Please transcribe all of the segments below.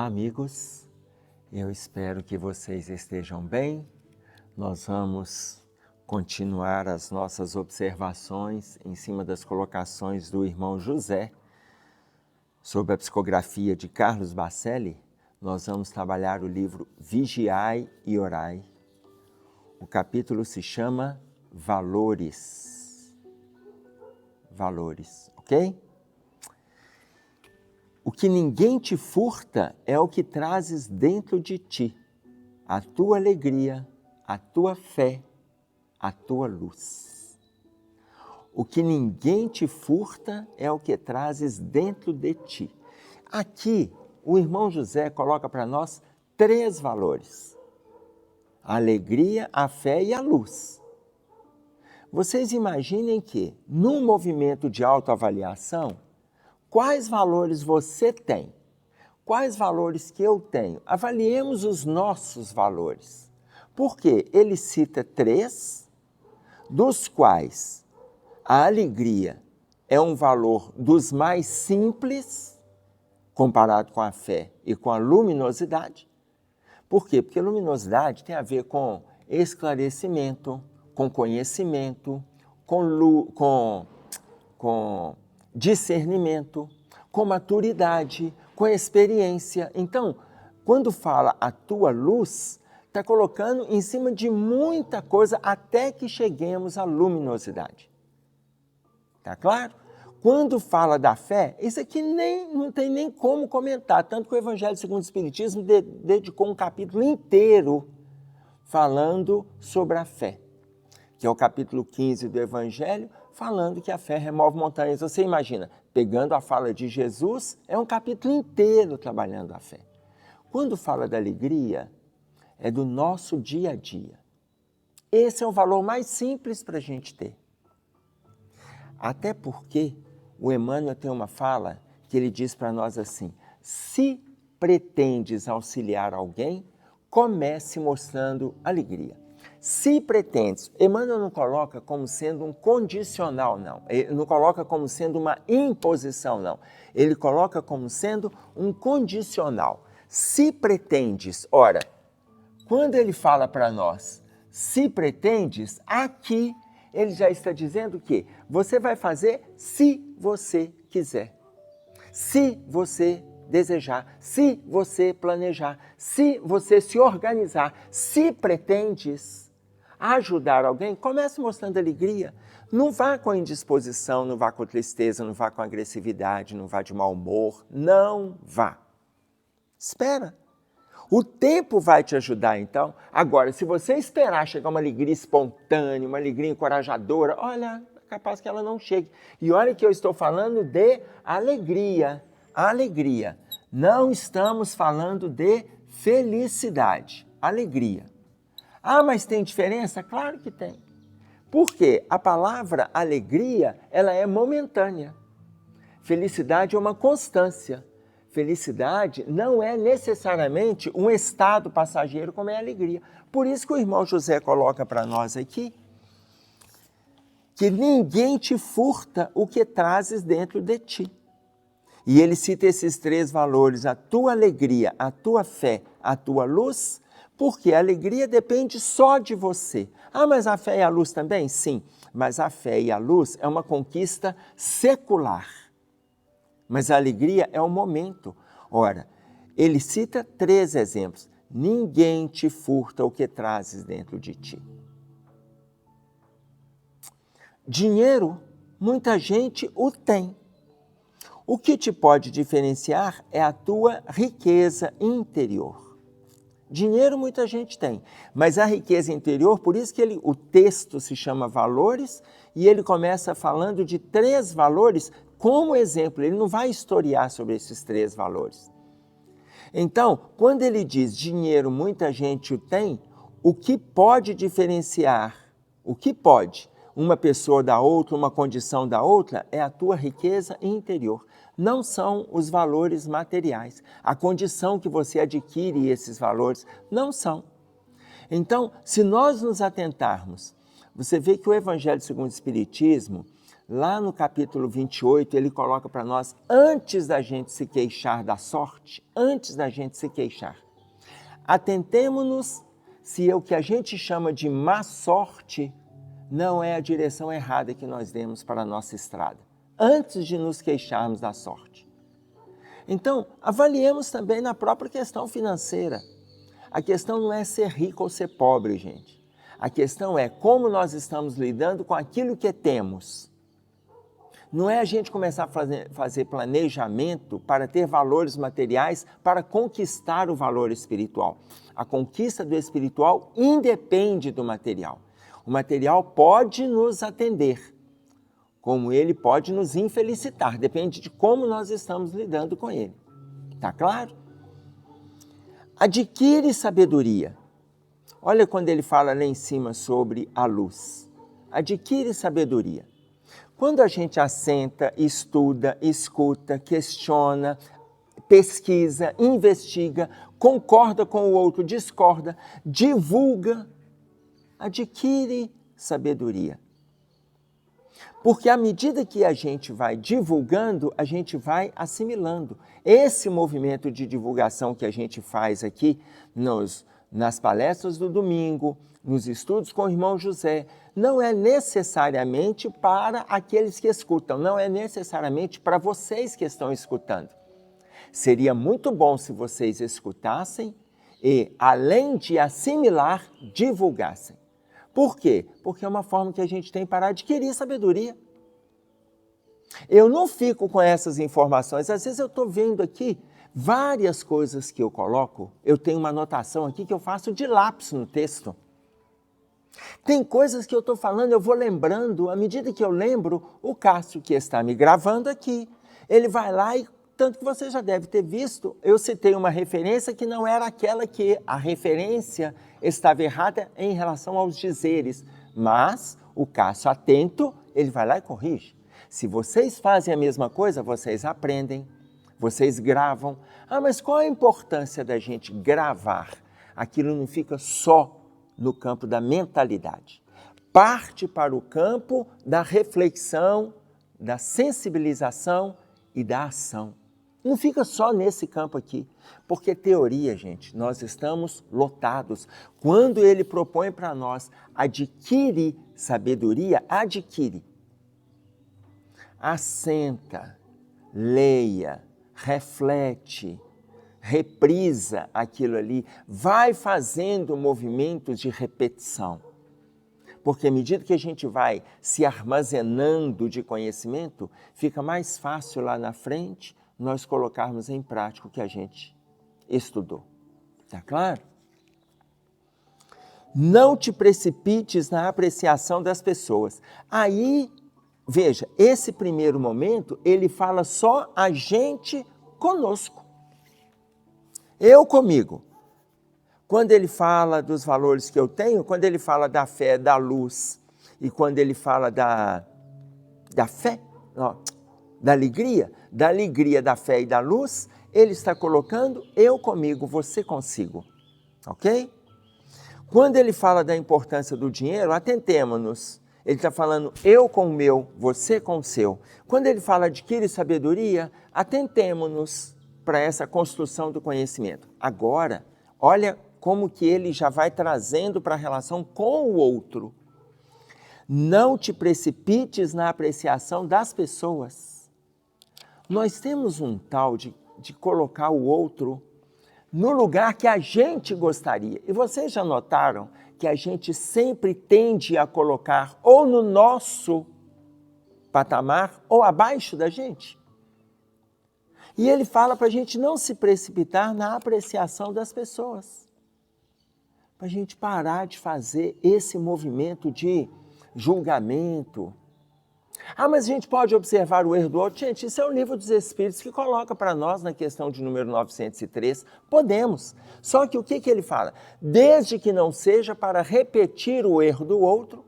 Olá, amigos. Eu espero que vocês estejam bem. Nós vamos continuar as nossas observações em cima das colocações do irmão José sobre a psicografia de Carlos Bacelli. Nós vamos trabalhar o livro Vigiai e Orai. O capítulo se chama Valores. Valores, ok? O que ninguém te furta é o que trazes dentro de ti, a tua alegria, a tua fé, a tua luz. O que ninguém te furta é o que trazes dentro de ti. Aqui, o irmão José coloca para nós 3 valores: a alegria, a fé e a luz. Vocês imaginem que, num movimento de autoavaliação, quais valores você tem? Quais valores que eu tenho? Avaliemos os nossos valores. Porque ele cita 3, dos quais a alegria é um valor dos mais simples, comparado com a fé e com a luminosidade. Por quê? Porque luminosidade tem a ver com esclarecimento, com conhecimento, com discernimento, com maturidade, com experiência. Então, quando fala a tua luz, está colocando em cima de muita coisa até que cheguemos à luminosidade. Tá claro? Quando fala da fé, isso aqui não tem nem como comentar, tanto que o Evangelho segundo o Espiritismo dedicou um capítulo inteiro falando sobre a fé, que é o capítulo 15 do Evangelho, falando que a fé remove montanhas. Você imagina, pegando a fala de Jesus, é um capítulo inteiro trabalhando a fé. Quando fala da alegria, é do nosso dia a dia. Esse é o valor mais simples para a gente ter. Até porque o Emmanuel tem uma fala que ele diz para nós assim: se pretendes auxiliar alguém, comece mostrando alegria. Se pretendes, Emmanuel não coloca como sendo um condicional, não. Ele não coloca como sendo uma imposição, não. Ele coloca como sendo um condicional. Se pretendes, ora, quando ele fala para nós, se pretendes, aqui ele já está dizendo que você vai fazer se você quiser. Se você desejar, se você planejar, se você se organizar, se pretendes ajudar alguém, comece mostrando alegria. Não vá com indisposição, não vá com tristeza, não vá com agressividade, não vá de mau humor. Não vá. Espera. O tempo vai te ajudar, então. Agora, se você esperar chegar uma alegria espontânea, uma alegria encorajadora, olha, é capaz que ela não chegue. E olha que eu estou falando de alegria. Alegria. Não estamos falando de felicidade. Alegria. Ah, mas tem diferença? Claro que tem. Porque a palavra alegria, ela é momentânea. Felicidade é uma constância. Felicidade não é necessariamente um estado passageiro como é a alegria. Por isso que o irmão José coloca para nós aqui que ninguém te furta o que trazes dentro de ti. E ele cita esses 3 valores: a tua alegria, a tua fé, a tua luz, porque a alegria depende só de você. Ah, mas a fé e a luz também? Sim, mas a fé e a luz é uma conquista secular. Mas a alegria é o momento. Ora, ele cita 3 exemplos. Ninguém te furta o que trazes dentro de ti. Dinheiro, muita gente o tem. O que te pode diferenciar é a tua riqueza interior. Dinheiro muita gente tem, mas a riqueza interior, por isso que o texto se chama Valores, e ele começa falando de 3 valores como exemplo. Ele não vai historiar sobre esses 3 valores. Então, quando ele diz dinheiro muita gente o tem, o que pode diferenciar, o que pode uma pessoa da outra, uma condição da outra, é a tua riqueza interior. Não são os valores materiais. A condição que você adquire esses valores não são. Então, se nós nos atentarmos, você vê que o Evangelho segundo o Espiritismo Lá no capítulo 28, ele coloca para nós, antes da gente se queixar da sorte, antes da gente se queixar, atentemo-nos se o que a gente chama de má sorte não é a direção errada que nós demos para a nossa estrada, antes de nos queixarmos da sorte. Então, avaliemos também na própria questão financeira. A questão não é ser rico ou ser pobre, gente. A questão é como nós estamos lidando com aquilo que temos. Não é a gente começar a fazer planejamento para ter valores materiais, para conquistar o valor espiritual. A conquista do espiritual independe do material. O material pode nos atender, como ele pode nos infelicitar, depende de como nós estamos lidando com ele. Tá claro? Adquire sabedoria. Olha quando ele fala lá em cima sobre a luz. Adquire sabedoria. Quando a gente assenta, estuda, escuta, questiona, pesquisa, investiga, concorda com o outro, discorda, divulga, adquire sabedoria. Porque à medida que a gente vai divulgando, a gente vai assimilando. Esse movimento de divulgação que a gente faz aqui nas palestras do domingo, nos estudos com o irmão José, não é necessariamente para aqueles que escutam, não é necessariamente para vocês que estão escutando. Seria muito bom se vocês escutassem e, além de assimilar, divulgassem. Por quê? Porque é uma forma que a gente tem para adquirir sabedoria. Eu não fico com essas informações, às vezes eu estou vendo aqui várias coisas que eu coloco, eu tenho uma anotação aqui que eu faço de lápis no texto. Tem coisas que eu estou falando, eu vou lembrando, à medida que eu lembro, o Cássio que está me gravando aqui, ele vai lá e, tanto que você já deve ter visto, eu citei uma referência que não era aquela que a referência estava errada em relação aos dizeres, mas o Cássio atento, ele vai lá e corrige. Se vocês fazem a mesma coisa, vocês aprendem, vocês gravam. Ah, mas qual a importância da gente gravar? Aquilo não fica só no campo da mentalidade. Parte para o campo da reflexão, da sensibilização e da ação. Não fica só nesse campo aqui, porque teoria, gente, nós estamos lotados. Quando ele propõe para nós, adquire sabedoria, adquire. Assenta, leia, reflete, reprisa aquilo ali, vai fazendo movimentos de repetição. Porque à medida que a gente vai se armazenando de conhecimento, fica mais fácil lá na frente nós colocarmos em prática o que a gente estudou. Tá claro? Não te precipites na apreciação das pessoas. Aí, veja, esse primeiro momento, ele fala só a gente conosco. Eu comigo. Quando ele fala dos valores que eu tenho, quando ele fala da fé, da luz, e quando ele fala da fé, da alegria, da fé e da luz, ele está colocando eu comigo, você consigo. Ok? Quando ele fala da importância do dinheiro, atentemo-nos. Ele está falando eu com o meu, você com o seu. Quando ele fala adquire sabedoria, atentemo-nos para essa construção do conhecimento. Agora, olha como que ele já vai trazendo para a relação com o outro. Não te precipites na apreciação das pessoas. Nós temos um tal de colocar o outro no lugar que a gente gostaria. E vocês já notaram que a gente sempre tende a colocar ou no nosso patamar ou abaixo da gente? E ele fala para a gente não se precipitar na apreciação das pessoas. Para a gente parar de fazer esse movimento de julgamento. Ah, mas a gente pode observar o erro do outro. Gente, isso é o livro dos Espíritos que coloca para nós na questão de número 903. Podemos. Só que o que ele fala? Desde que não seja para repetir o erro do outro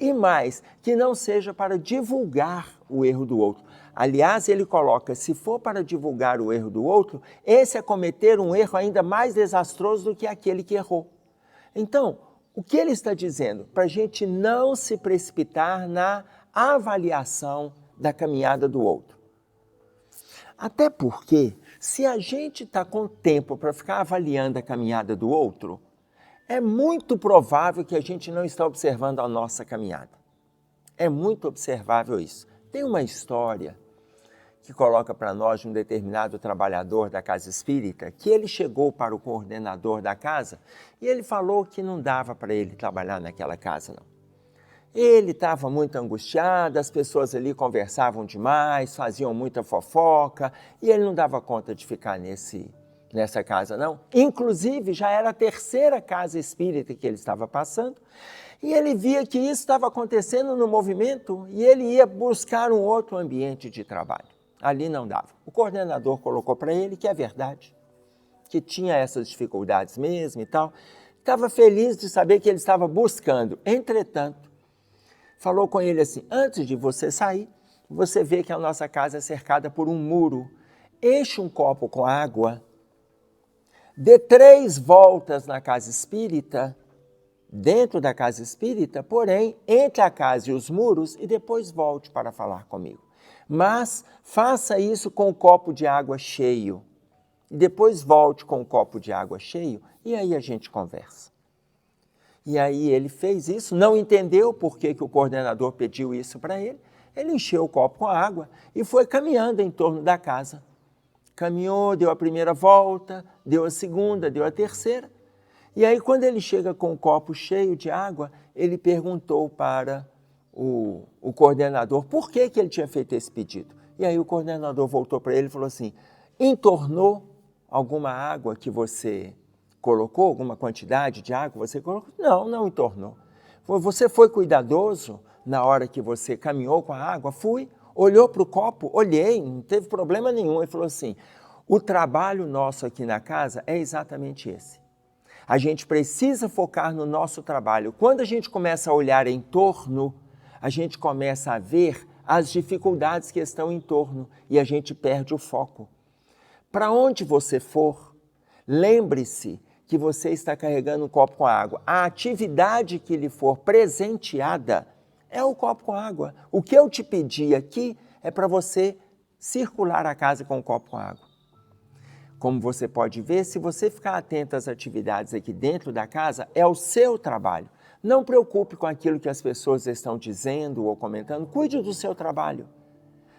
e mais, que não seja para divulgar o erro do outro. Aliás, ele coloca, se for para divulgar o erro do outro, esse é cometer um erro ainda mais desastroso do que aquele que errou. Então, o que ele está dizendo? Para a gente não se precipitar na avaliação da caminhada do outro. Até porque, se a gente está com tempo para ficar avaliando a caminhada do outro, é muito provável que a gente não está observando a nossa caminhada. É muito observável isso. Tem uma história que coloca para nós de um determinado trabalhador da casa espírita, que ele chegou para o coordenador da casa e ele falou que não dava para ele trabalhar naquela casa, não. Ele estava muito angustiado, as pessoas ali conversavam demais, faziam muita fofoca e ele não dava conta de ficar nessa casa, não. Inclusive, já era a terceira casa espírita que ele estava passando e ele via que isso estava acontecendo no movimento e ele ia buscar um outro ambiente de trabalho. Ali não dava. O coordenador colocou para ele que é verdade, que tinha essas dificuldades mesmo e tal. Estava feliz de saber que ele estava buscando. Entretanto, falou com ele assim, antes de você sair, você vê que a nossa casa é cercada por um muro. Enche um copo com água, dê 3 voltas na casa espírita, dentro da casa espírita, porém, entre a casa e os muros e depois volte para falar comigo. Mas faça isso com o copo de água cheio. E depois volte com o copo de água cheio e aí a gente conversa. E aí ele fez isso, não entendeu por que o coordenador pediu isso para ele. Ele encheu o copo com água e foi caminhando em torno da casa. Caminhou, deu a primeira volta, deu a segunda, deu a terceira. E aí quando ele chega com o copo cheio de água, ele perguntou para o coordenador por que ele tinha feito esse pedido. E aí o coordenador voltou para ele e falou assim, entornou alguma água que você colocou, alguma quantidade de água você colocou? Não, não entornou. Você foi cuidadoso na hora que você caminhou com a água? Fui. Olhou para o copo? Olhei, não teve problema nenhum. Ele falou assim, o trabalho nosso aqui na casa é exatamente esse. A gente precisa focar no nosso trabalho. Quando a gente começa a olhar em torno, a gente começa a ver as dificuldades que estão em torno e a gente perde o foco. Para onde você for, lembre-se que você está carregando um copo com água. A atividade que lhe for presenteada é o copo com água. O que eu te pedi aqui é para você circular a casa com um copo com água. Como você pode ver, se você ficar atento às atividades aqui dentro da casa, é o seu trabalho. Não preocupe com aquilo que as pessoas estão dizendo ou comentando, cuide do seu trabalho.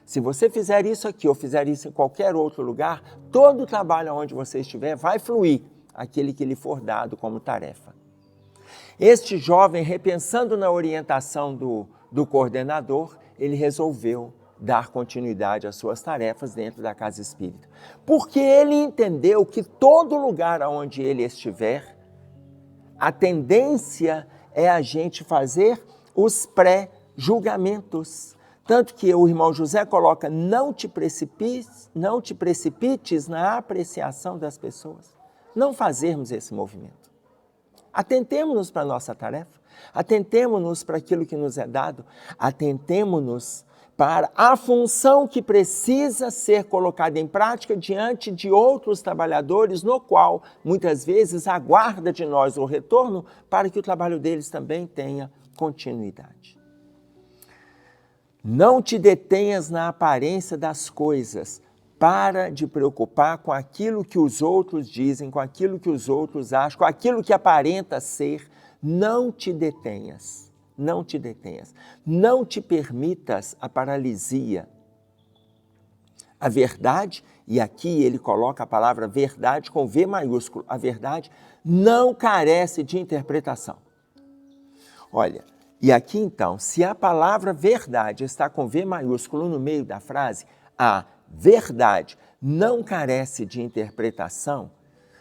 Se você fizer isso aqui ou fizer isso em qualquer outro lugar, todo o trabalho onde você estiver vai fluir aquele que lhe for dado como tarefa. Este jovem, repensando na orientação do coordenador, ele resolveu dar continuidade às suas tarefas dentro da casa espírita. Porque ele entendeu que todo lugar onde ele estiver, a tendência é a gente fazer os pré-julgamentos. Tanto que o irmão José coloca, não te precipites na apreciação das pessoas. Não fazermos esse movimento. Atentemo-nos para a nossa tarefa, atentemo-nos para aquilo que nos é dado, atentemo-nos para a função que precisa ser colocada em prática diante de outros trabalhadores, no qual, muitas vezes, aguarda de nós o retorno para que o trabalho deles também tenha continuidade. Não te detenhas na aparência das coisas, para de preocupar com aquilo que os outros dizem, com aquilo que os outros acham, com aquilo que aparenta ser, não te detenhas. Não te detenhas, não te permitas a paralisia. A verdade, e aqui ele coloca a palavra verdade com V maiúsculo, a verdade não carece de interpretação. Olha, e aqui então, se a palavra verdade está com V maiúsculo no meio da frase, a verdade não carece de interpretação,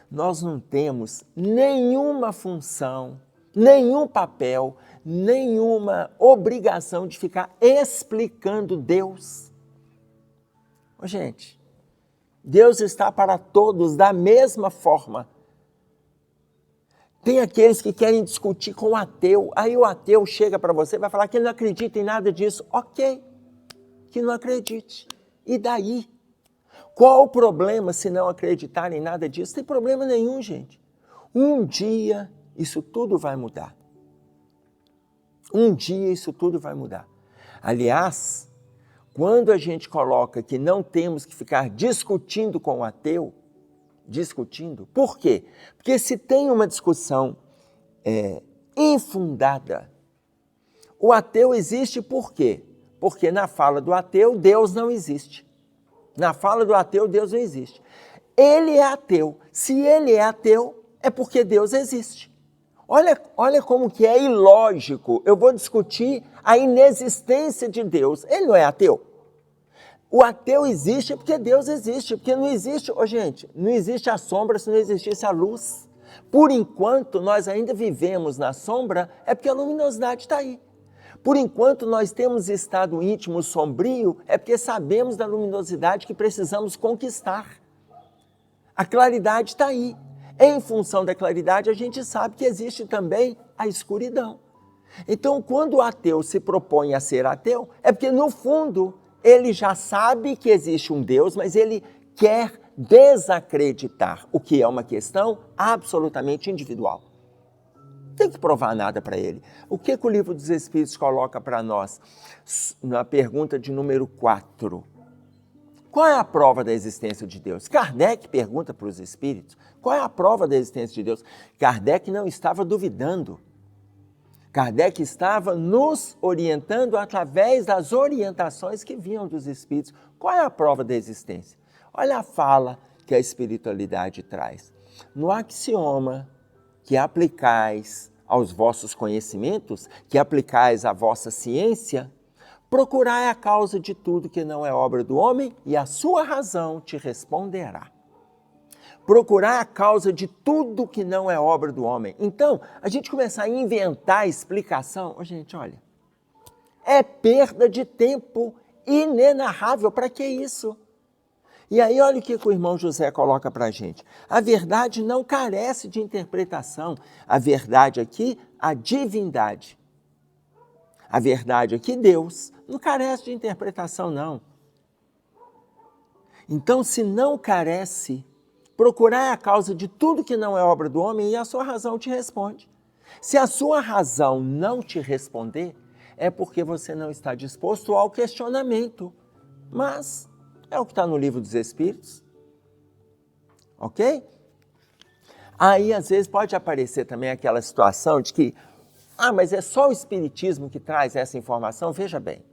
nós não temos nenhuma função, nenhum papel, nenhuma obrigação de ficar explicando Deus. Gente, Deus está para todos da mesma forma. Tem aqueles que querem discutir com o ateu, aí o ateu chega para você e vai falar que ele não acredita em nada disso. Ok, que não acredite. E daí? Qual o problema se não acreditar em nada disso? Não tem problema nenhum, gente. Um dia isso tudo vai mudar. Um dia isso tudo vai mudar. Aliás, quando a gente coloca que não temos que ficar discutindo com o ateu, por quê? Porque se tem uma discussão infundada, o ateu existe por quê? Porque na fala do ateu, Deus não existe. Na fala do ateu, Deus não existe. Ele é ateu. Se ele é ateu, é porque Deus existe. Olha como que é ilógico. Eu vou discutir a inexistência de Deus. Ele não é ateu. O ateu existe porque Deus existe. Porque não existe, gente, não existe a sombra se não existisse a luz. Por enquanto, nós ainda vivemos na sombra, é porque a luminosidade está aí. Por enquanto, nós temos estado íntimo sombrio, é porque sabemos da luminosidade que precisamos conquistar. A claridade está aí. Em função da claridade, a gente sabe que existe também a escuridão. Então, quando o ateu se propõe a ser ateu, é porque, no fundo, ele já sabe que existe um Deus, mas ele quer desacreditar, o que é uma questão absolutamente individual. Não tem que provar nada para ele. O que o Livro dos Espíritos coloca para nós? Na pergunta de número 4. Qual é a prova da existência de Deus? Kardec pergunta para os espíritos, qual é a prova da existência de Deus? Kardec não estava duvidando. Kardec estava nos orientando através das orientações que vinham dos espíritos. Qual é a prova da existência? Olha a fala que a espiritualidade traz. No axioma que aplicais aos vossos conhecimentos, que aplicais à vossa ciência, procurai a causa de tudo que não é obra do homem e a sua razão te responderá. Procurar a causa de tudo que não é obra do homem. Então, a gente começar a inventar explicação, gente, olha, é perda de tempo inenarrável. Para que isso? E aí, olha o que o irmão José coloca para a gente. A verdade não carece de interpretação. A verdade aqui, a divindade. A verdade aqui, Deus, não carece de interpretação, não. Então, se não carece, procurar a causa de tudo que não é obra do homem e a sua razão te responde. Se a sua razão não te responder, é porque você não está disposto ao questionamento. Mas é o que está no Livro dos Espíritos. Ok? Aí, às vezes, pode aparecer também aquela situação de que, mas é só o Espiritismo que traz essa informação? Veja bem,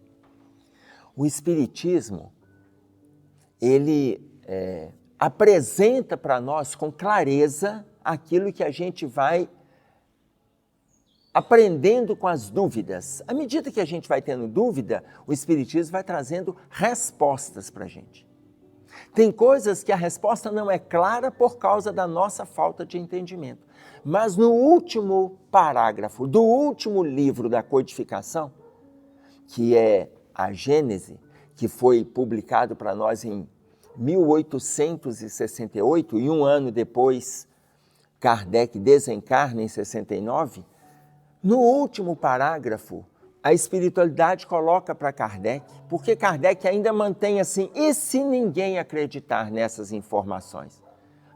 o Espiritismo, ele apresenta para nós com clareza aquilo que a gente vai aprendendo com as dúvidas. À medida que a gente vai tendo dúvida, o Espiritismo vai trazendo respostas para a gente. Tem coisas que a resposta não é clara por causa da nossa falta de entendimento. Mas no último parágrafo do último livro da codificação, que é a Gênese, que foi publicado para nós em 1868, e um ano depois Kardec desencarna em 69, no último parágrafo, a espiritualidade coloca para Kardec, porque Kardec ainda mantém assim, e se ninguém acreditar nessas informações?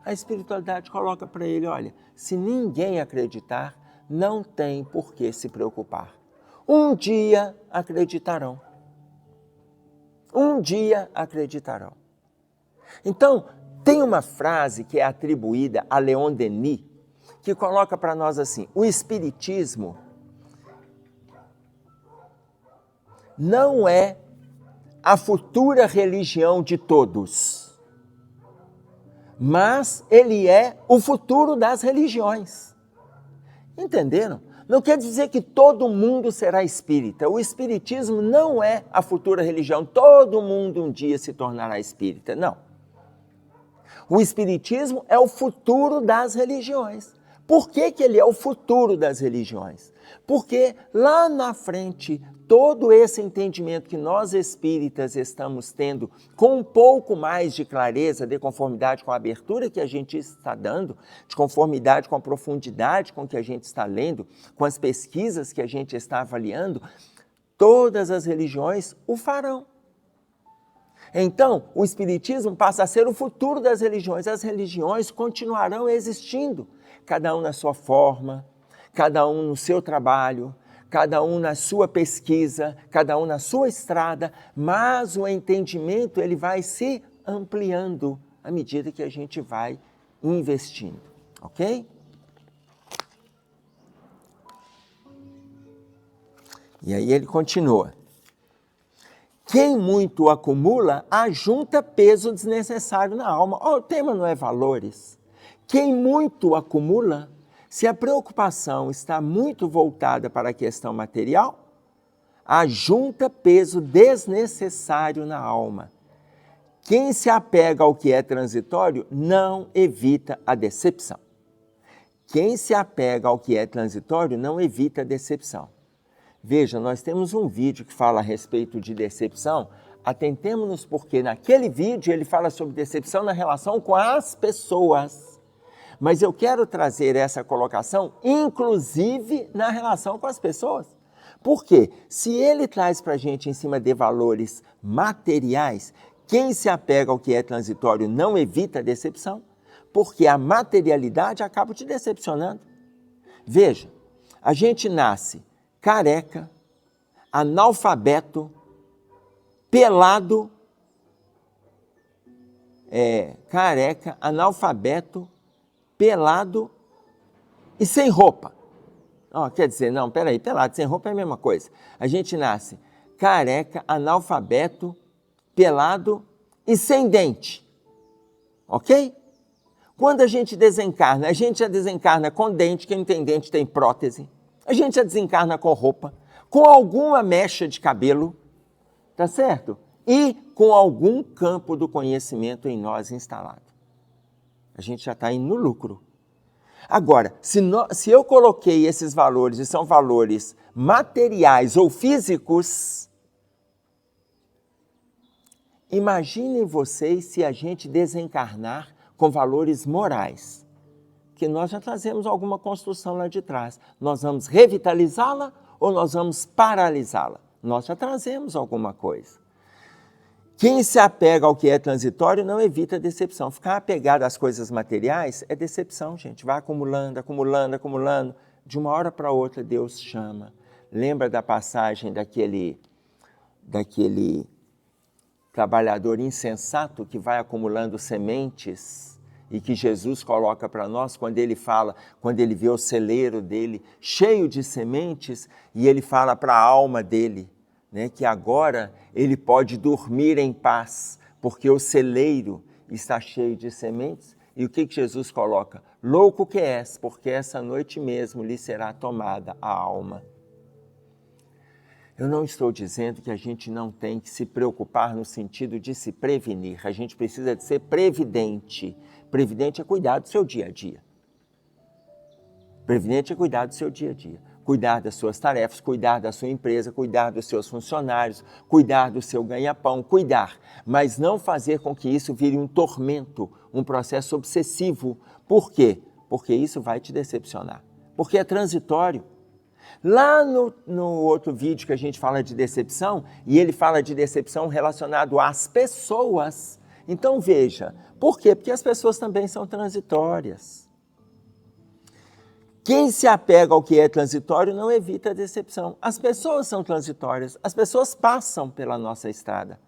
A espiritualidade coloca para ele, olha, se ninguém acreditar, não tem por que se preocupar. Um dia acreditarão. Um dia acreditarão. Então, tem uma frase que é atribuída a Leon Denis, que coloca para nós assim, o Espiritismo não é a futura religião de todos, mas ele é o futuro das religiões. Entenderam? Não quer dizer que todo mundo será espírita. O Espiritismo não é a futura religião. Todo mundo um dia se tornará espírita. Não. O Espiritismo é o futuro das religiões. Por que ele é o futuro das religiões? Porque lá na frente, todo esse entendimento que nós espíritas estamos tendo com um pouco mais de clareza, de conformidade com a abertura que a gente está dando, de conformidade com a profundidade com que a gente está lendo, com as pesquisas que a gente está avaliando, todas as religiões o farão. Então, o Espiritismo passa a ser o futuro das religiões. As religiões continuarão existindo, cada um na sua forma, cada um no seu trabalho, cada um na sua pesquisa, cada um na sua estrada, mas o entendimento ele vai se ampliando à medida que a gente vai investindo, ok? E aí ele continua. Quem muito acumula, ajunta peso desnecessário na alma. O tema não é valores. Quem muito acumula, se a preocupação está muito voltada para a questão material, ajunta peso desnecessário na alma. Quem se apega ao que é transitório, não evita a decepção. Quem se apega ao que é transitório, não evita a decepção. Veja, nós temos um vídeo que fala a respeito de decepção. Atentemos-nos porque naquele vídeo ele fala sobre decepção na relação com as pessoas. Mas eu quero trazer essa colocação, inclusive na relação com as pessoas. Por quê? Se ele traz para a gente em cima de valores materiais, quem se apega ao que é transitório não evita a decepção, porque a materialidade acaba te decepcionando. Veja, a gente nasce careca, analfabeto, pelado, careca, analfabeto, pelado e sem roupa. Quer dizer, não, peraí, pelado e sem roupa é a mesma coisa. A gente nasce careca, analfabeto, pelado e sem dente, ok? Quando a gente desencarna, a gente já desencarna com dente, quem não tem dente tem prótese. A gente já desencarna com roupa, com alguma mecha de cabelo, tá certo? E com algum campo do conhecimento em nós instalado. A gente já está indo no lucro. Agora, se eu coloquei esses valores, e são valores materiais ou físicos, imaginem vocês se a gente desencarnar com valores morais. Que nós já trazemos alguma construção lá de trás. Nós vamos revitalizá-la ou nós vamos paralisá-la? Nós já trazemos alguma coisa. Quem se apega ao que é transitório não evita decepção. Ficar apegado às coisas materiais é decepção, gente. Vai acumulando, acumulando, acumulando. De uma hora para outra, Deus chama. Lembra da passagem daquele trabalhador insensato que vai acumulando sementes e que Jesus coloca para nós quando ele fala, quando ele vê o celeiro dele cheio de sementes e ele fala para a alma dele, né, que agora ele pode dormir em paz, porque o celeiro está cheio de sementes. E o que Jesus coloca? Louco que és, porque essa noite mesmo lhe será tomada a alma. Eu não estou dizendo que a gente não tem que se preocupar no sentido de se prevenir. A gente precisa de ser previdente. Previdente é cuidar do seu dia a dia. Previdente é cuidar do seu dia a dia. Cuidar das suas tarefas, cuidar da sua empresa, cuidar dos seus funcionários, cuidar do seu ganha-pão, cuidar. Mas não fazer com que isso vire um tormento, um processo obsessivo. Por quê? Porque isso vai te decepcionar. Porque é transitório. Lá no outro vídeo que a gente fala de decepção, e ele fala de decepção relacionado às pessoas. Então veja, por quê? Porque as pessoas também são transitórias. Quem se apega ao que é transitório não evita a decepção. As pessoas são transitórias, as pessoas passam pela nossa estrada.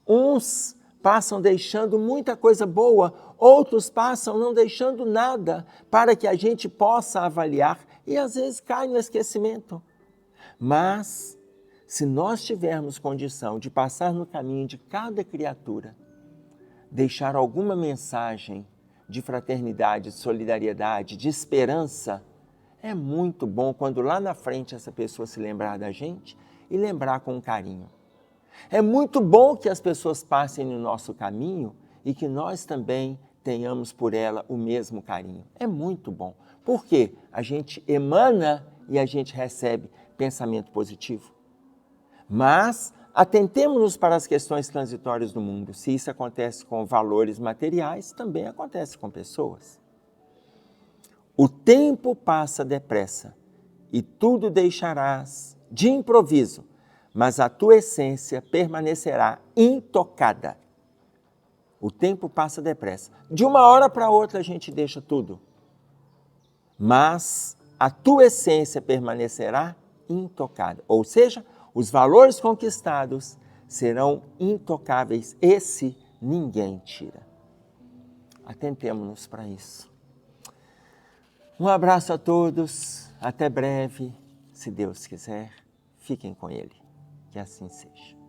Uns passam deixando muita coisa boa, outros passam não deixando nada para que a gente possa avaliar e às vezes cai no esquecimento. Mas, se nós tivermos condição de passar no caminho de cada criatura, deixar alguma mensagem de fraternidade, de solidariedade, de esperança, é muito bom quando lá na frente essa pessoa se lembrar da gente e lembrar com carinho. É muito bom que as pessoas passem no nosso caminho e que nós também tenhamos por ela o mesmo carinho. É muito bom. Por quê? A gente emana e a gente recebe pensamento positivo. Mas atentemos-nos para as questões transitórias do mundo. Se isso acontece com valores materiais, também acontece com pessoas. O tempo passa depressa e tudo deixarás de improviso, mas a tua essência permanecerá intocada. O tempo passa depressa. De uma hora para outra a gente deixa tudo. Mas a tua essência permanecerá intocada. Ou seja, os valores conquistados serão intocáveis. Esse ninguém tira. Atentemo-nos para isso. Um abraço a todos. Até breve. Se Deus quiser, fiquem com Ele. Que assim seja.